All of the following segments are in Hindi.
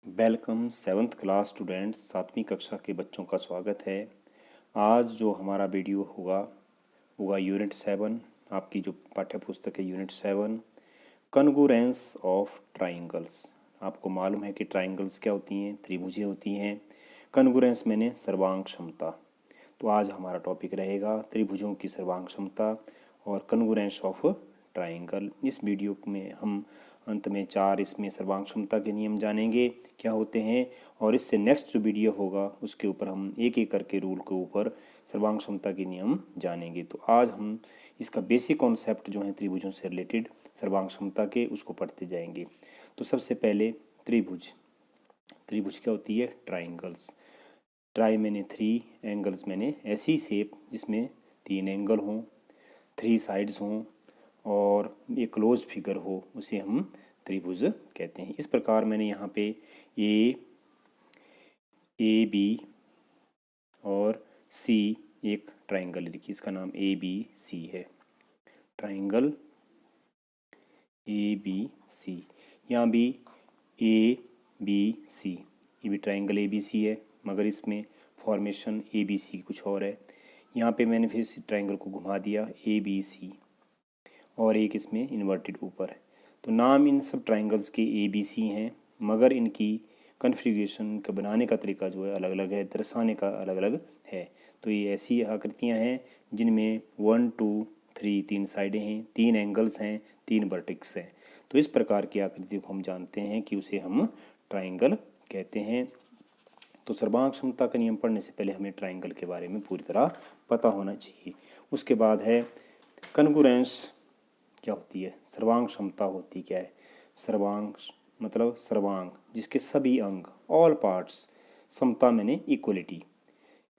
वेलकम सेवन्थ क्लास स्टूडेंट्स, सातवीं कक्षा के बच्चों का स्वागत है। आज जो हमारा वीडियो होगा यूनिट 7, आपकी जो पाठ्य पुस्तक है यूनिट 7, कन्गुरेंस ऑफ ट्राइंगल्स। आपको मालूम है कि ट्राइंगल्स क्या होती हैं, त्रिभुजें होती हैं। कन्गुरेंस मैंने सर्वांग क्षमता। तो आज हमारा टॉपिक रहेगा त्रिभुजों की सर्वांग क्षमता और कन्गुरेंस ऑफ ट्राइंगल। इस वीडियो में हम अंत में 4 इसमें सर्वांग क्षमता के नियम जानेंगे क्या होते हैं, और इससे नेक्स्ट जो वीडियो होगा उसके ऊपर हम एक एक करके रूल के ऊपर सर्वांग क्षमता के नियम जानेंगे। तो आज हम इसका बेसिक कॉन्सेप्ट जो है त्रिभुजों से रिलेटेड सर्वांग क्षमता के उसको पढ़ते जाएंगे। तो सबसे पहले त्रिभुज क्या होती है? ट्राइंगल्स। ट्राई मैंने 3, एंगल्स मैंने ऐसी शेप जिसमें 3 एंगल हों, 3 साइड्स हों और एक क्लोज फिगर हो, उसे हम त्रिभुज कहते हैं। इस प्रकार मैंने यहाँ पे ए बी और सी एक ट्राइंगल लिखी, इसका नाम ए बी सी है। ट्राइंगल ए बी सी, यहाँ भी ए बी सी, ये भी ट्राइंगल ए बी सी है, मगर इसमें फॉर्मेशन ए बी सी कुछ और है। यहाँ पे मैंने फिर इस ट्राइंगल को घुमा दिया ए बी सी, और एक इसमें इन्वर्टेड ऊपर है। तो नाम इन सब ट्राइंगल्स के ए बी सी हैं, मगर इनकी कन्फिग्रेशन का बनाने का तरीका जो है अलग अलग है, दर्शाने का अलग अलग है। तो ये ऐसी आकृतियाँ हैं जिनमें 1 2 3 3 साइडें हैं, 3 एंगल्स हैं, 3 वर्टेक्स हैं। तो इस प्रकार की आकृति को हम जानते हैं कि उसे हम ट्राइंगल कहते हैं। तो सर्वांग क्षमता का नियम पढ़ने से पहले हमें ट्राइंगल के बारे में पूरी तरह पता होना चाहिए। उसके बाद है कन्गुरेंस क्या होती है, सर्वांग क्षमता होती क्या है। सर्वांग मतलब सर्वांग जिसके सभी अंग, ऑल पार्ट्स। समता मैंने इक्वलिटी,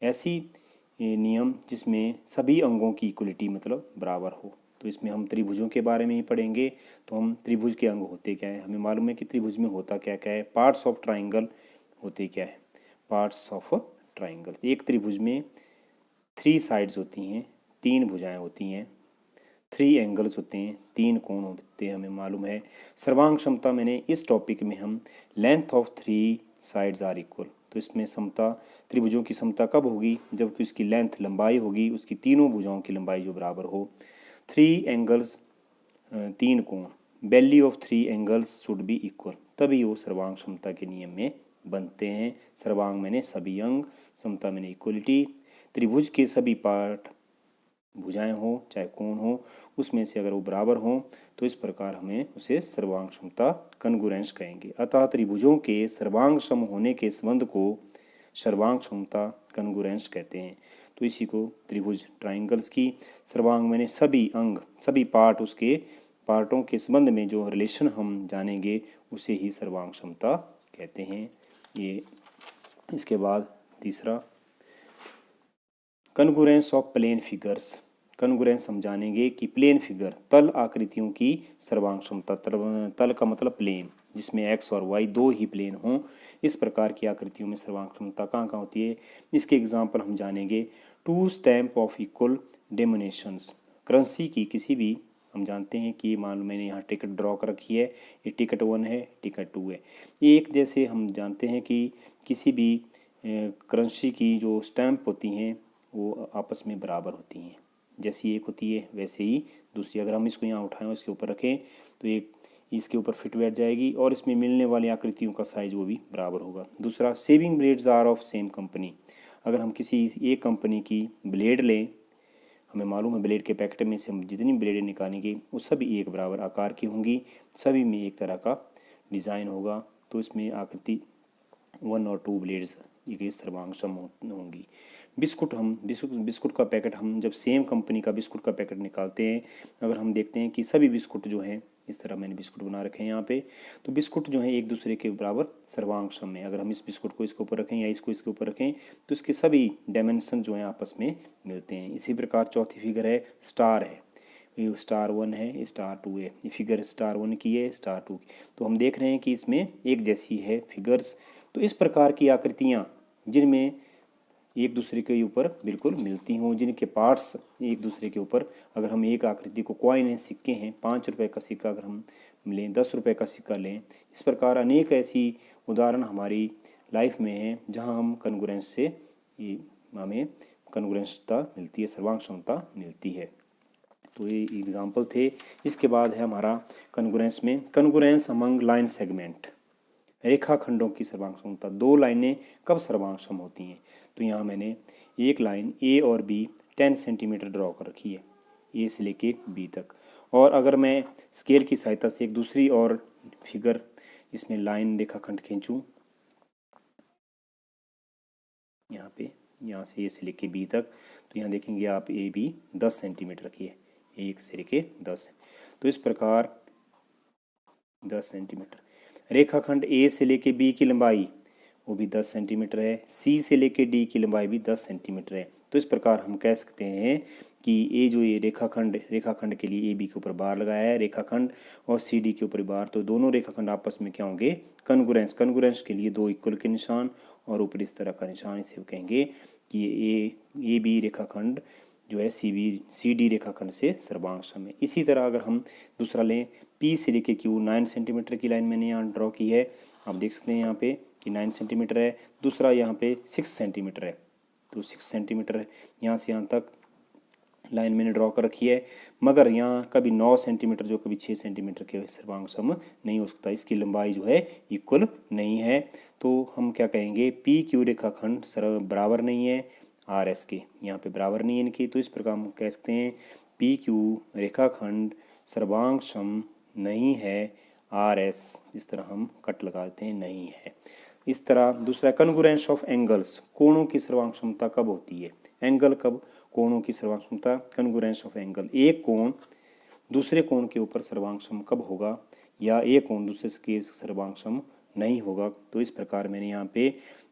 ऐसी नियम जिसमें सभी अंगों की इक्वलिटी मतलब बराबर हो। तो इसमें हम त्रिभुजों के बारे में ही पढ़ेंगे। तो हम त्रिभुज के अंग होते क्या है, हमें मालूम है कि त्रिभुज में होता क्या क्या है। पार्ट्स ऑफ ट्राइंगल होते क्या है, पार्ट्स ऑफ ट्राइंगल। एक त्रिभुज में 3 साइड्स होती हैं, 3 भुजाएं होती हैं, 3 एंगल्स होते हैं, 3 कोण होते हैं, हमें मालूम है। सर्वांग क्षमता मैंने इस टॉपिक में हम length of 3 sides are equal. तो इसमें समता, त्रिभुजों की समता कब होगी, जबकि उसकी लेंथ लंबाई होगी, उसकी तीनों भुजाओं की लंबाई जो बराबर हो। 3 एंगल्स 3 कोण, value of 3 angles should be equal, तभी वो सर्वांग क्षमता के नियम में बनते हैं। सर्वांग मैंने सभी अंग, समता मैंने इक्वलिटी। त्रिभुज के सभी पार्ट, भुजाएं हो चाहे कोण हो, उसमें से अगर वो बराबर हों तो इस प्रकार हमें उसे सर्वांग क्षमता कन्गुरेंस कहेंगे। अतः त्रिभुजों के सर्वांग सम होने के संबंध को सर्वांग क्षमता कन्गुरेंस कहते हैं। तो इसी को त्रिभुज ट्राइंगल्स की सर्वांग मैंने सभी अंग, सभी पार्ट, उसके पार्टों के संबंध में जो रिलेशन हम जानेंगे उसे ही सर्वांग क्षमता कहते हैं। ये इसके बाद तीसरा congruence of plane figures. Congruence हम जानेंगे कि प्लेन फिगर, तल आकृतियों की सर्वांग क्षमता। तल का मतलब प्लेन, जिसमें एक्स और वाई 2 ही प्लेन हों, इस प्रकार की आकृतियों में सर्वांग क्षमता कहाँ कहाँ होती है। इसके एग्जाम्पल हम जानेंगे। 2 स्टैम्प ऑफ इक्वल डिमिनेशंस, करेंसी की किसी भी, हम जानते हैं कि मान लो मैंने यहाँ टिकट ड्रॉ कर रखी है, ये टिकट 1 है, टिकट 2 है। एक जैसे हम जानते हैं कि किसी भी करेंसी की जो स्टैम्प होती हैं वो आपस में बराबर होती हैं। जैसी एक होती है वैसे ही दूसरी, अगर हम इसको यहाँ उठाएं और इसके ऊपर रखें तो एक इसके ऊपर फिट बैठ जाएगी, और इसमें मिलने वाली आकृतियों का साइज वो भी बराबर होगा। दूसरा, shaving blades are of same company. अगर हम किसी एक कंपनी की ब्लेड लें, हमें मालूम है ब्लेड के पैकेट में से हम जितनी ब्लेडें निकालेंगे वो सभी एक बराबर आकार की होंगी, सभी में एक तरह का डिज़ाइन होगा। तो इसमें आकृति 1 और 2 ब्लेड्स ये सर्वांग सम होंगी। बिस्कुट का पैकेट, हम जब सेम कंपनी का बिस्कुट का पैकेट निकालते हैं, अगर हम देखते हैं कि सभी बिस्कुट जो हैं, इस तरह मैंने बिस्कुट बना रखे हैं यहाँ पे, तो बिस्कुट जो है एक दूसरे के बराबर सर्वांग सम में, अगर हम इस बिस्कुट को इसके ऊपर रखें या इसको इसके ऊपर रखें तो इसके सभी डायमेंशन जो हैं आपस में मिलते हैं। इसी प्रकार चौथी फिगर है, स्टार है, ये स्टार 1 है, ये स्टार 2 है, ये फिगर स्टार 1 की है, स्टार 2 की। तो हम देख रहे हैं कि इसमें एक जैसी है फिगर्स। तो इस प्रकार की आकृतियाँ जिनमें एक दूसरे के ऊपर बिल्कुल मिलती हों, जिनके पार्ट्स एक दूसरे के ऊपर, अगर हम एक आकृति को, कॉइन है, सिक्के हैं, 5 रुपए का सिक्का अगर हम हम लें, 10 रुपये का सिक्का लें। इस प्रकार अनेक ऐसी उदाहरण हमारी लाइफ में हैं जहाँ हम कन्ग्रुएंस से हमें कन्ग्रुएंसता मिलती है, सर्वांग क्षमता मिलती है। तो ये एग्जाम्पल थे। इसके बाद है हमारा कन्ग्रुएंस में कन्ग्रुएंस अमंग लाइन सेगमेंट, रेखाखंडों की सर्वांग। दो लाइनें कब सर्वांग होती हैं? तो यहाँ मैंने एक लाइन ए और बी 10 सेंटीमीटर ड्रॉ कर रखी है, ए से लेके बी तक। और अगर मैं स्केल की सहायता से एक दूसरी और फिगर इसमें लाइन रेखाखंड खींचूं, यहाँ पे, यहाँ से ए से लेके बी तक, तो यहाँ देखेंगे आप ए बी 10 सेंटीमीटर की है, 1 से लेके 10। तो इस प्रकार 10 सेंटीमीटर। रेखाखंड ए से लेके बी की लंबाई वो भी 10 सेंटीमीटर है, सी से लेके डी की लंबाई भी 10 सेंटीमीटर है। तो इस प्रकार हम कह सकते हैं कि ये रेखाखंड के लिए ए बी के ऊपर बार लगाया है रेखाखंड, और सी डी के ऊपर बार, तो दोनों रेखाखंड आपस में क्या होंगे? कन्ग्रुएंस के लिए दो इक्वल के निशान और ऊपर इस तरह का निशान, इसे कहेंगे कि ए बी रेखाखंड जो है सी डी रेखाखंड से सर्वांग है। इसी तरह अगर हम दूसरा लें, पी से लेके क्यू 9 सेंटीमीटर की लाइन मैंने यहाँ ड्रॉ की है, आप देख सकते हैं यहाँ पे कि 9 सेंटीमीटर है। दूसरा यहाँ पे 6 सेंटीमीटर है, तो 6 सेंटीमीटर है, यहाँ से यहाँ तक लाइन मैंने ड्रॉ कर रखी है। मगर यहाँ कभी 9 सेंटीमीटर जो कभी 6 सेंटीमीटर के सर्वांग सम नहीं हो सकता, इसकी लंबाई जो है इक्वल नहीं है। तो हम क्या कहेंगे? पी क्यू रेखाखंड बराबर नहीं है आर एस के, यहाँ पे बराबर नहीं है इनकी। तो इस प्रकार हम कह सकते हैं पी क्यू रेखाखंड सर्वांग सम नहीं है आर एस, इस तरह हम कट लगाते हैं, नहीं है। इस तरह दूसरा कन्ग्रुएंस ऑफ एंगल्स, कोणों की सर्वांग क्षमता कब होती है? एंगल कब, कोणों की सर्वांग क्षमता, कन्ग्रुएंस ऑफ एंगल, एक कोण दूसरे कोण के ऊपर सर्वांग कब होगा, या एक कोण दूसरे के सर्वांग नहीं होगा। तो इस प्रकार मैंने यहाँ पे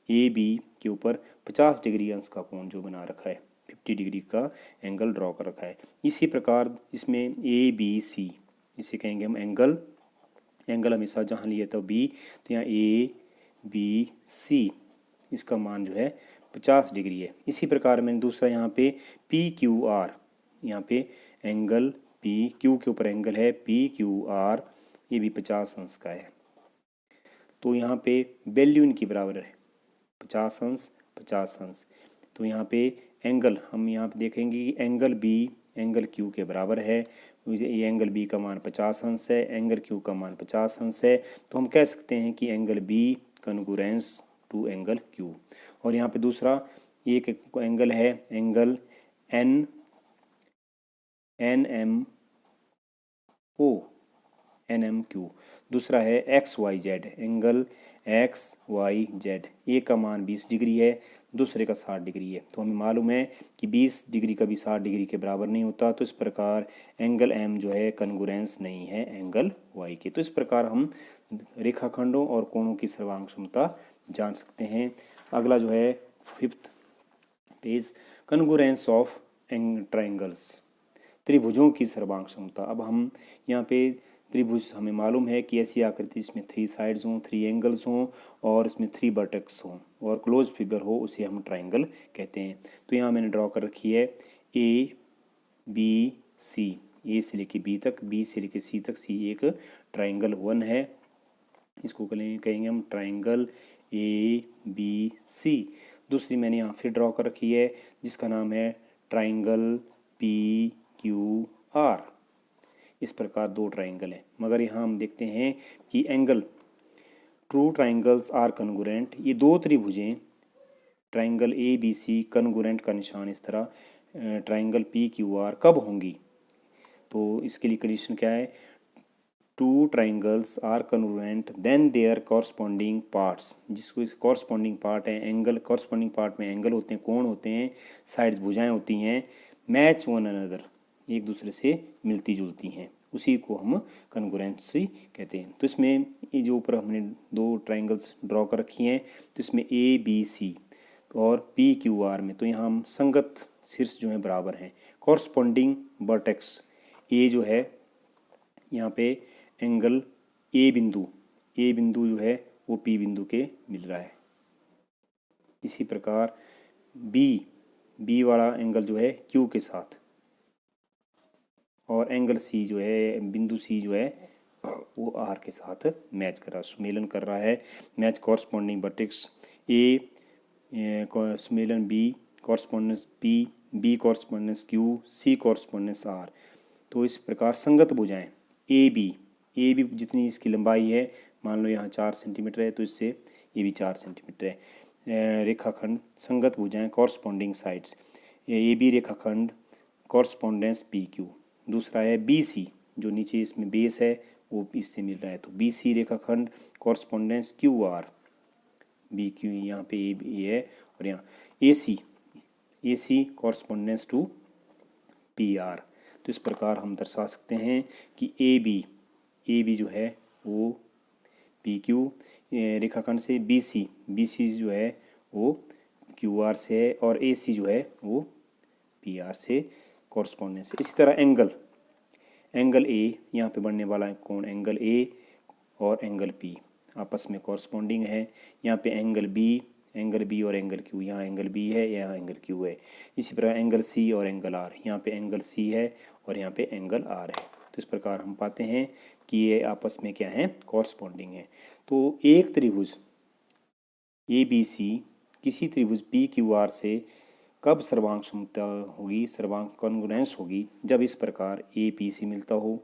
ए बी के ऊपर 50 डिग्री अंश का कोण जो बना रखा है, 50 डिग्री का एंगल ड्रॉ कर रखा है। इसी प्रकार इसमें ए बी सी, इसे कहेंगे हम एंगल हमेशा जहाँ लिए तो बी, तो यहाँ ए बी सी, इसका मान जो है 50 डिग्री है। इसी प्रकार मैंने दूसरा यहाँ पे पी क्यू आर, यहाँ पे एंगल पी क्यू के ऊपर एंगल है पी क्यू आर, ये भी 50 अंश का है। तो यहाँ पे वैल्यू इनकी बराबर है 50 अंश 50 अंश। तो यहाँ पे एंगल हम यहाँ पे देखेंगे कि एंगल बी एंगल क्यू के बराबर है। ये एंगल बी का मान 50 अंश है, एंगल क्यू का मान 50 अंश है। तो हम कह सकते हैं कि angle B congruence to angle Q. और यहाँ पे दूसरा एक एंगल है एंगल एन एम क्यू, दूसरा है X Y Z, angle X Y Z, एक का मान 20 डिग्री है, दूसरे का 60 डिग्री है। तो हमें मालूम है कि 20 डिग्री कभी 60 डिग्री के बराबर नहीं होता। तो इस प्रकार एंगल एम जो है कन्ग्रुएंस नहीं है एंगल वाई के। तो इस प्रकार हम रेखाखंडों और कोणों की सर्वांग क्षमता जान सकते हैं। अगला जो है 5th पेज, कन्ग्रुएंस ऑफ ट्राइंगल्स, त्रिभुजों की सर्वांग क्षमता। अब हम यहाँ पे त्रिभुज हमें मालूम है कि ऐसी आकृति जिसमें 3 साइड्स हों, 3 एंगल्स हों और इसमें 3 वर्टेक्स हों और क्लोज फिगर हो, उसे हम ट्राइंगल कहते हैं। तो यहाँ मैंने ड्रॉ कर रखी है ए बी सी, ए से लेके बी तक, बी से लेके सी तक, सी एक ट्राइंगल 1 है, इसको कहेंगे हम ट्राइंगल ए बी सी। दूसरी मैंने यहाँ फिर ड्रॉ कर रखी है जिसका नाम है ट्राइंगल पी क्यू आर। इस प्रकार 2 ट्राइंगल हैं। मगर यहाँ हम देखते हैं कि angle true triangles are congruent, ये 2 त्रिभुजें triangle A B C congruent का निशान इस तरह ट्राइंगल पी क्यू आर कब होंगी? तो इसके लिए कंडीशन क्या है? 2 triangles are congruent then their corresponding parts, जिसको इस कॉरस्पॉन्डिंग पार्ट है एंगल, कॉरस्पॉन्डिंग पार्ट में एंगल होते हैं, कोण होते हैं, साइड्स भुजाएं होती हैं, मैच वन अनदर, एक दूसरे से मिलती जुलती हैं, उसी को हम कन्ग्रुएंसी कहते हैं। तो इसमें ये जो ऊपर हमने 2 ट्राइंगल्स ड्रॉ कर रखी हैं, तो इसमें ए बी सी और पी क्यू आर में, तो यहाँ हम संगत शीर्ष जो है बराबर हैं। कॉरस्पॉन्डिंग वर्टेक्स, ए जो है यहाँ पे एंगल ए बिंदु जो है वो पी बिंदु के मिल रहा है। इसी प्रकार बी वाला एंगल जो है क्यू के साथ, और एंगल सी जो है बिंदु सी जो है वो आर के साथ मैच कर रहा है, सुमेलन कर रहा है। मैच कॉरस्पॉन्डिंग वर्टेक्स ए, सुमेलन B correspondence B, B correspondence Q, C correspondence R. तो इस प्रकार संगत भुजाएं ए बी जितनी इसकी लंबाई है, मान लो यहाँ 4 सेंटीमीटर है तो इससे ये भी 4 सेंटीमीटर है। रेखाखंड संगत भुजाएं कॉरस्पॉन्डिंग साइड्स, ए बी रेखाखंड कॉरस्पॉन्डेंस पी क्यू। दूसरा है बी सी, जो नीचे इसमें बेस है वो इससे मिल रहा है, तो बी सी रेखाखंड correspondence Q R, B Q यहाँ पे ए बी है, और यहाँ A C correspondence to P R. तो इस प्रकार हम दर्शा सकते हैं कि ए बी जो है वो पी क्यू रेखाखंड से, बी सी जो है वो क्यू आर से है, और ए सी जो है वो पी आर से कॉरस्पॉन्डेंस है। इसी तरह एंगल ए, यहाँ पे बनने वाला कोण एंगल ए और एंगल पी आपस में कॉरस्पॉन्डिंग है। यहाँ पे एंगल बी और एंगल क्यू, यहाँ एंगल बी है, यहाँ एंगल क्यू है। इसी प्रकार एंगल सी और एंगल आर, यहाँ पे एंगल सी है और यहाँ पे एंगल आर है। तो इस प्रकार हम पाते हैं कि ये आपस में क्या है, कॉरस्पॉन्डिंग है। तो एक त्रिभुज ए बी सी किसी त्रिभुज पी क्यू आर से कब सर्वांग समता होगी, सर्वांग कॉन्ग्रुएंस होगी, जब इस प्रकार ए पी सी मिलता हो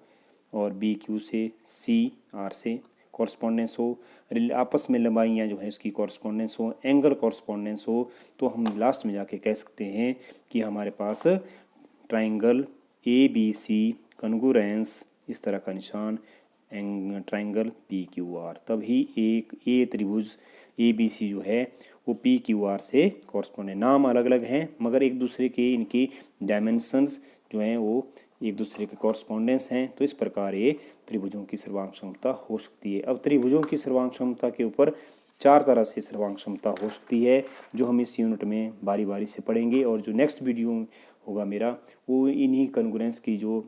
और बी क्यू से, सी आर से कॉरस्पॉन्डेंस हो, आपस में लंबाइयाँ जो है इसकी कॉरस्पॉन्डेंस हो, एंगल कॉरस्पॉन्डेंस हो, तो हम लास्ट में जाके कह सकते हैं कि हमारे पास triangle A B C congruence, इस तरह का निशान ट्राइंगल पी क्यू आर, तभी एक ए त्रिभुज ए बी सी जो है वो पी क्यू आर से कॉरस्पॉन्ड है। नाम अलग अलग हैं मगर एक दूसरे के इनकी डायमेंशंस जो हैं वो एक दूसरे के कॉरस्पॉन्डेंस हैं। तो इस प्रकार ये त्रिभुजों की सर्वांग क्षमता हो सकती है। अब त्रिभुजों की सर्वांग क्षमता के ऊपर 4 तरह से सर्वांग क्षमता हो सकती है, जो हम इस यूनिट में बारी बारी से पढ़ेंगे। और जो नेक्स्ट वीडियो होगा मेरा, वो इन्हीं कॉन्ग्रुएंस की जो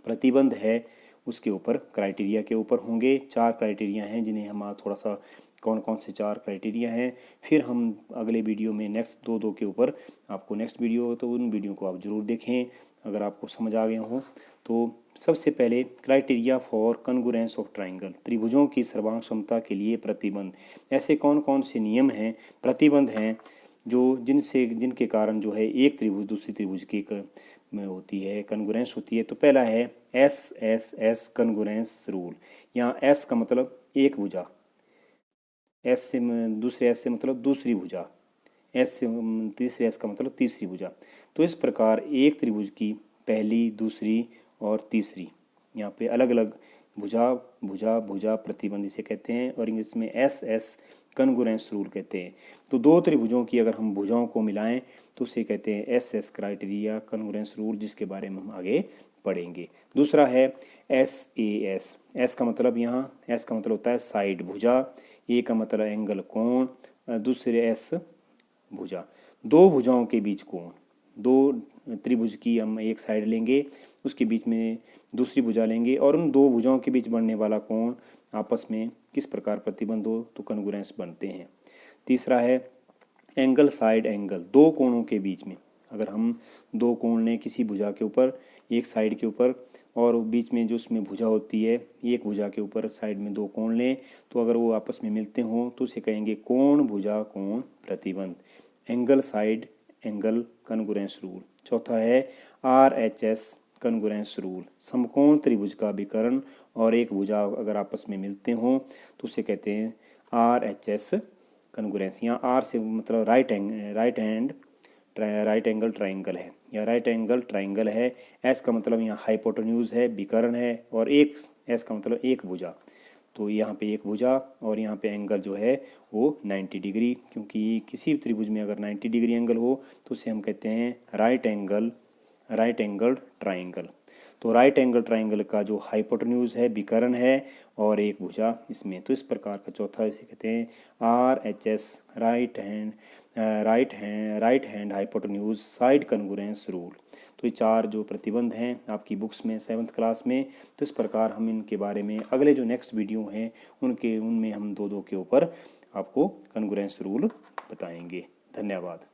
प्रतिबंध है उसके ऊपर, क्राइटेरिया के ऊपर होंगे। 4 क्राइटेरिया हैं जिन्हें हम थोड़ा सा, कौन कौन से 4 क्राइटेरिया हैं, फिर हम अगले वीडियो में नेक्स्ट दो के ऊपर आपको नेक्स्ट वीडियो, तो उन वीडियो को आप ज़रूर देखें अगर आपको समझ आ गया हो। तो सबसे पहले criteria for congruence of triangle, त्रिभुजों की सर्वांग क्षमता के लिए प्रतिबंध। ऐसे कौन कौन से नियम हैं, प्रतिबंध हैं जो जिनके कारण जो है एक त्रिभुज दूसरी त्रिभुज की में होती है, कॉन्ग्रुएंस होती है। तो पहला है एस कॉन्ग्रुएंस रूल। यहाँ एस का मतलब एक भुजा, एस से दूसरे एस से मतलब दूसरी भुजा, एस से तीसरे एस का मतलब तीसरी भुजा। तो इस प्रकार एक त्रिभुज की पहली, दूसरी और तीसरी, यहाँ पे अलग अलग भुजा प्रतिबंध इसे कहते हैं, और इंग्लिश में एस कॉन्ग्रुएंस रूल कहते हैं। तो दो त्रिभुजों की अगर हम भुजाओं को मिलाएं तो उसे कहते हैं एस क्राइटेरिया कॉन्ग्रुएंस रूल, जिसके बारे में हम आगे पढ़ेंगे। दूसरा है एस का मतलब, यहाँ एस का मतलब होता है साइड भुजा, ए का मतलब एंगल कोण, दूसरे एस भुजा। दो भुजाओं के बीच कोण, दो त्रिभुज की हम एक साइड लेंगे, उसके बीच में दूसरी भुजा लेंगे, और उन दो भुजाओं के बीच बनने वाला कोण आपस में किस प्रकार प्रतिबंध हो तो कॉन्ग्रुएंस बनते हैं। तीसरा है एंगल साइड एंगल, दो कोणों के बीच में अगर हम दो कोण लें किसी भुजा के ऊपर, एक साइड के ऊपर, और बीच में जो उसमें भुजा होती है, एक भुजा के ऊपर साइड में दो कोण लें, तो अगर वो आपस में मिलते हों तो उसे कहेंगे कोण भुजा कोण प्रतिबंध, angle side angle congruence rule. चौथा है RHS कॉन्ग्रुएंस रूल, समकोण त्रिभुज का विकर्ण और एक भुजा अगर आपस में मिलते हों तो उसे कहते हैं RHS कॉन्ग्रुएंस। यहाँ आर से मतलब राइट एंगल ट्राइंगल है, या राइट एंगल ट्राइंगल है। एस का मतलब यहाँ हाइपोटेन्यूज है, विकर्ण है, और एक एस का मतलब एक भुजा, तो यहाँ पे एक भुजा और यहाँ पे एंगल जो है वो 90 डिग्री, क्योंकि किसी त्रिभुज में अगर 90 डिग्री एंगल हो तो उसे हम कहते हैं राइट एंगल ट्राइंगल। तो राइट एंगल ट्राइंगल का जो हाइपोटेन्यूज है, विकर्ण है, और एक भुजा इसमें, तो इस प्रकार का चौथा इसे कहते हैं RHS right hand hypotenuse side congruence rule. तो ये 4 जो प्रतिबंध हैं आपकी बुक्स में 7th क्लास में। तो इस प्रकार हम इनके बारे में अगले जो नेक्स्ट वीडियो हैं उनमें हम दो के ऊपर आपको कॉन्ग्रुएंस रूल बताएंगे। धन्यवाद।